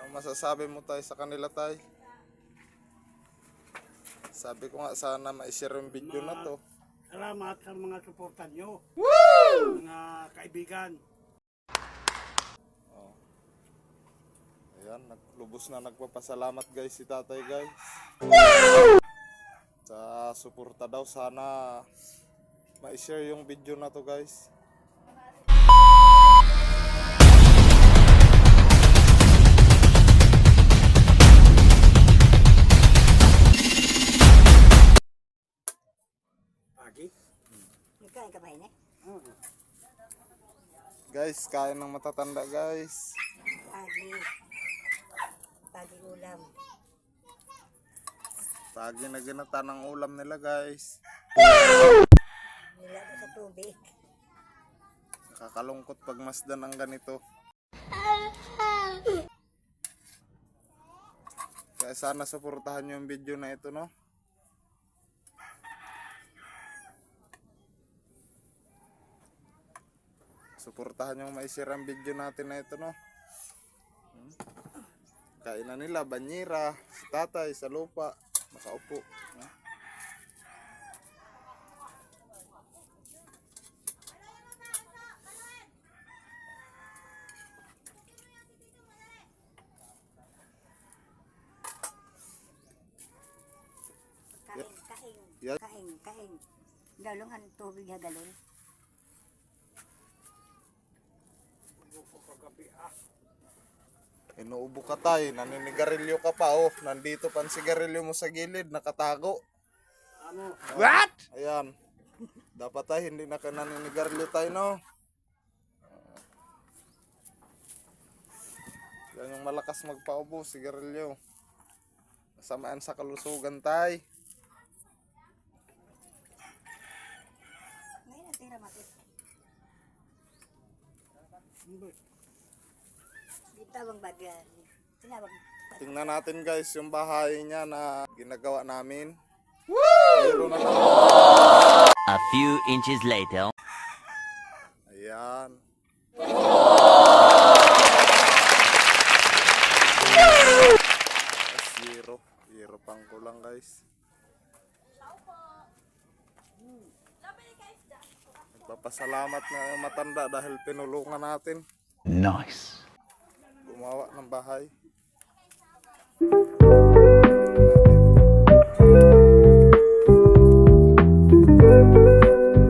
Masasabi mo tayo sa kanila tay? Sabi ko nga sana ma-share yung video na to. Salamat sa mga suportan nyo. Mga kaibigan. Oh. Ayan, lubos na nagpapasalamat guys si tatay guys. Sa suporta daw, sana ma-share yung video na to guys. Kain ka ba ini? Guys, kain ng matatanda guys. Pagi ulam. Pagi na ginata ng ulam nila guys. Nilagay sa tubig. Nakakalungkot pag masdan ang ganito. Kaya sana suportahan yung video na ito, no? Suportahan yung ma-share ang video natin na ito, no? Kainan nila, banyera, si tatay sa lupa, nakaupo. Kain. Galungan tubig ha galon. Inuubo ka tay, naninigarilyo ka pa, oh. Nandito pa ang sigarilyo mo sa gilid, nakatago. Ano? What? Ayan. Dapat tayo hindi na ka naninigarilyo tayo, no? Yan yung malakas magpaubo, sigarilyo. Masamaan sa kalusugan tay. Ngayon ang tira mati. Ditawang bagyan. Tinawag. Tingnan natin guys yung bahay niya na ginagawa namin. Woo! Na A few inches later. Ayan. Zero pang kulang guys. Nagpapasalamat na yung matanda dahil tinulungan natin. Nice. Gumawa ng bahay.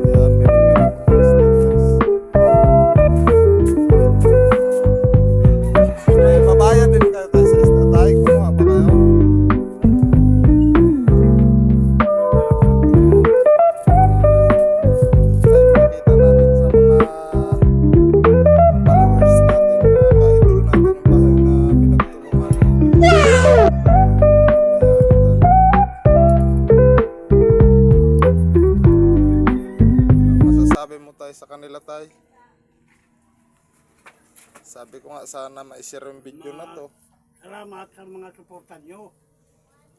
Ayan, may may babayad din kayo tayo sa isda tayo. Kumuha ba kayo? Tayo makikita natin sa mga followers natin, mga ka-idol natin yung bahay na pinagtulungan. Masasabi mo tayo sa kanila tayo? Sabi ko nga sana ma-share yung video na to. Salamat sa mga suportan nyo.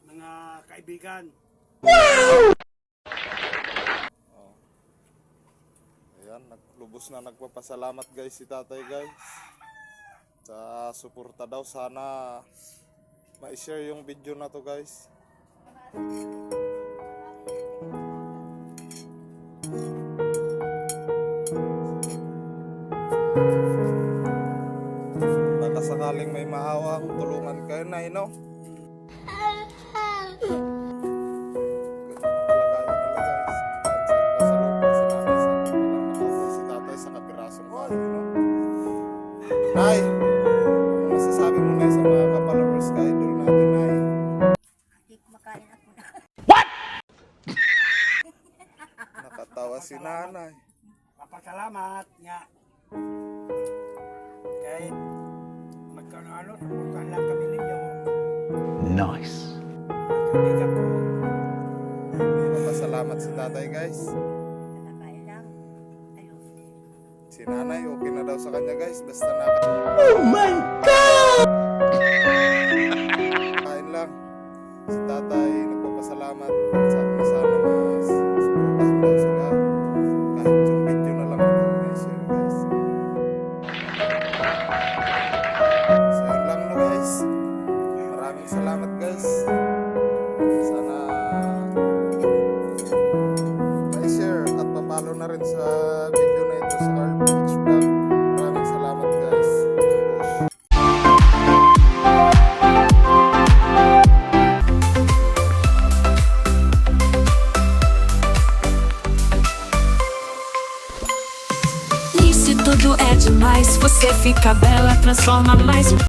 Mga kaibigan. Oh. Ayan, lubos na nagpapasalamat guys si tatay guys. Sa suporta daw, sana ma-share yung video na to guys. Baka sakaling may maawa, tulungan kayo na, no? Nay, ano masasabi mo na sa mga ka-followers ka-idol natin, Nay? Hindi kumakain ako na. Nakatawa si nanay. Papasalamat nga. Kahit magkano suportahan lang kami ninyo. Nice. Mga kaibigan ko. Papasalamat si tatay guys. Nakakain lang. Ayun. Si nanay, okay na daw sa kanya guys. Basta Oh my God! kain lang. Si tatay, nagpapasalamat. Sana mas suportahan daw sila. Kahit yung video na lang ito, may share guys. So yun lang no guys. na rin sa video na ito sa Carl Beach Vlog. Maraming salamat guys. E se tudo é demais, você fica bela, transforma mais.